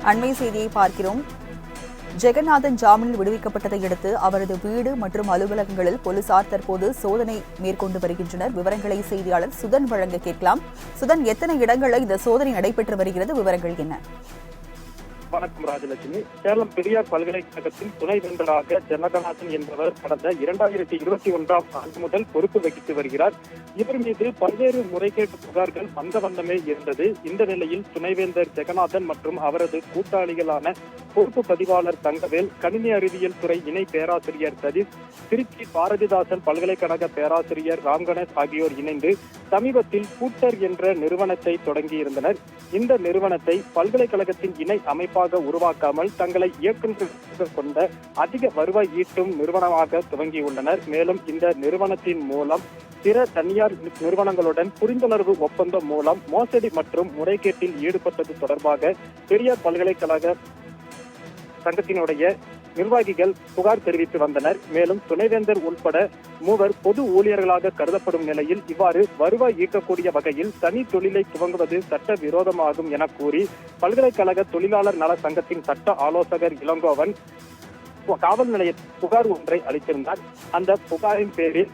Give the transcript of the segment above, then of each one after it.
அண்மை செய்தியை பார்க்கிறோம். ஜெகநாதன் ஜாமீனில் விடுவிக்கப்பட்டதை அடுத்து அவரது வீடு மற்றும் அலுவலகங்களில் போலீசார் தற்போது சோதனை மேற்கொண்டு வருகின்றனர். விவரங்களை செய்தியாளர் சுதன் வழங்க கேட்கலாம். சுதன், எத்தனை இடங்களில் இந்த சோதனை நடைபெற்று வருகிறது? விவரங்கள் என்ன? வணக்கம் ராஜலட்சுமி. சேலம் பெரியார் பல்கலைக்கழகத்தின் துணைவேந்தராக ஜெகநாதன் என்பவர் கடந்த 2021ஆம் ஆண்டு முதல் பொறுப்பு வகித்து வருகிறார். இவர் மீது பல்வேறு முறைகேட்டு புகார்கள் வந்த வண்ணமே இருந்தது. இந்த நிலையில் துணைவேந்தர் ஜெகநாதன் மற்றும் அவரது கூட்டாளிகளான பொறுப்பு பதிவாளர் தங்கவேல், கணினி அறிவியல் துறை இணை பேராசிரியர் சதீஷ், திருச்சி பாரதிதாசன் பல்கலைக்கழக பேராசிரியர் ராம்கணேஷ் ஆகியோர் இணைந்து சமீபத்தில் கூட்டர் என்ற நிறுவனத்தை தொடங்கியிருந்தனர். இந்த நிறுவனத்தை பல்கலைக்கழகத்தின் இணை அமைப்பாக உருவாக்காமல் தங்களை இயக்குநர்கள் கொண்ட அதிக வருவாய் ஈட்டும் நிறுவனமாக துவங்கியுள்ளனர். மேலும் இந்த நிறுவனத்தின் மூலம் பிற தனியார் நிறுவனங்களுடன் புரிந்துணர்வு ஒப்பந்தம் மூலம் மோசடி மற்றும் முறைகேட்டில் ஈடுபட்டது தொடர்பாக பெரியார் பல்கலைக்கழக சங்கத்தினுடைய நிர்வாகிகள் புகார் தெரிவித்து வந்தனர். மேலும் துணைவேந்தர் உட்பட 3 பொது ஊழியர்களாக கருதப்படும் நிலையில் இவ்வாறு வருவாய் ஈட்டக்கூடிய வகையில் தனி தொழிலை துவங்குவது சட்ட விரோதமாகும் என கூறி பல்கலைக்கழக தொழிலாளர் நல சங்கத்தின் சட்ட ஆலோசகர் இளங்கோவன் காவல் நிலைய புகார் ஒன்றை அளித்திருந்தார். அந்த புகாரின் பேரில்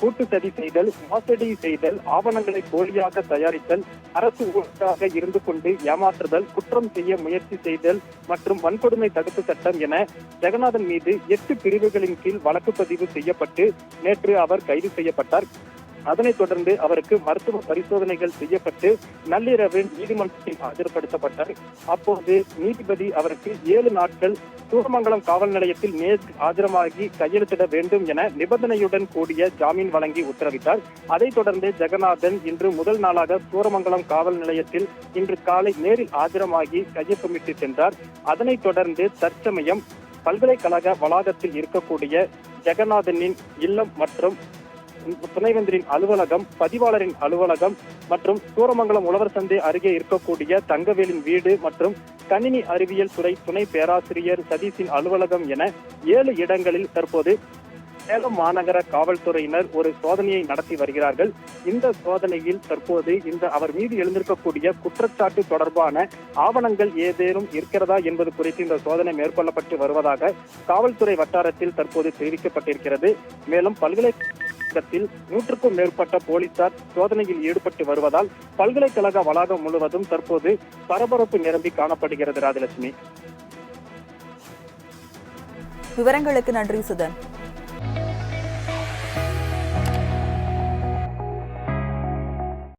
கூட்டு சதி செய்தல், மோசடி செய்தல், ஆவணங்களை போலியாக தயாரித்தல், அரசு ஊழியராக இருந்து கொண்டு ஏமாற்றுதல், குற்றம் செய்ய முயற்சி செய்தல் மற்றும் வன்கொடுமை தடுப்பு சட்டம் என ஜெகநாதன் மீது 8 பிரிவுகளின் கீழ் வழக்கு பதிவு செய்யப்பட்டு நேற்று அவர் கைது செய்யப்பட்டார். அதனைத் தொடர்ந்து அவருக்கு மருத்துவ பரிசோதனைகள் செய்யப்பட்டு நள்ளிரவு நீதிமன்றத்தில் ஆஜர்படுத்தப்பட்டார். அப்போது நீதிபதி அவருக்கு 7 நாட்கள் சூரமங்கலம் காவல் நிலையத்தில் நேரில் ஆஜரமாகி கையெழுத்திட வேண்டும் என நிபந்தனையுடன் கூடிய ஜாமீன் வழங்கி உத்தரவிட்டார். அதைத் தொடர்ந்து ஜெகநாதன் இன்று முதல் நாளாக சூரமங்கலம் காவல் நிலையத்தில் இன்று காலை நேரில் ஆஜரமாகி கையொப்பமிட்டு சென்றார். அதனைத் தொடர்ந்து தற்சமயம் பல்கலைக்கழக வளாகத்தில் இருக்கக்கூடிய ஜெகநாதனின் இல்லம் மற்றும் துணைவேந்தரின் அலுவலகம், பதிவாளரின் அலுவலகம் மற்றும் சூரமங்கலம் உழவர் சந்தை அருகே இருக்கக்கூடிய தங்கவேலின் வீடு மற்றும் கணினி அறிவியல் துறை துணை பேராசிரியர் சதீஷின் அலுவலகம் என 7 இடங்களில் தற்போது சேலம் மாநகர காவல்துறையினர் ஒரு சோதனையை நடத்தி வருகிறார்கள். இந்த சோதனையில் தற்போது அவர் மீது எழுந்திருக்கக்கூடிய குற்றச்சாட்டு தொடர்பான ஆவணங்கள் ஏதேனும் இருக்கிறதா என்பது குறித்து இந்த சோதனை மேற்கொள்ளப்பட்டு வருவதாக காவல்துறை வட்டாரத்தில் தற்போது தெரிவிக்கப்பட்டிருக்கிறது. மேலும் பல்கலைக்கழகத்தில் 100க்கும் மேற்பட்ட போலீசார் சோதனையில் ஈடுபட்டு வருவதால் பல்கலைக்கழக வளாகம் முழுவதும் தற்போது பரபரப்பு நிரம்பி காணப்படுகிறது. ராஜலட்சுமி, விவரங்களுக்கு நன்றி சுதன்.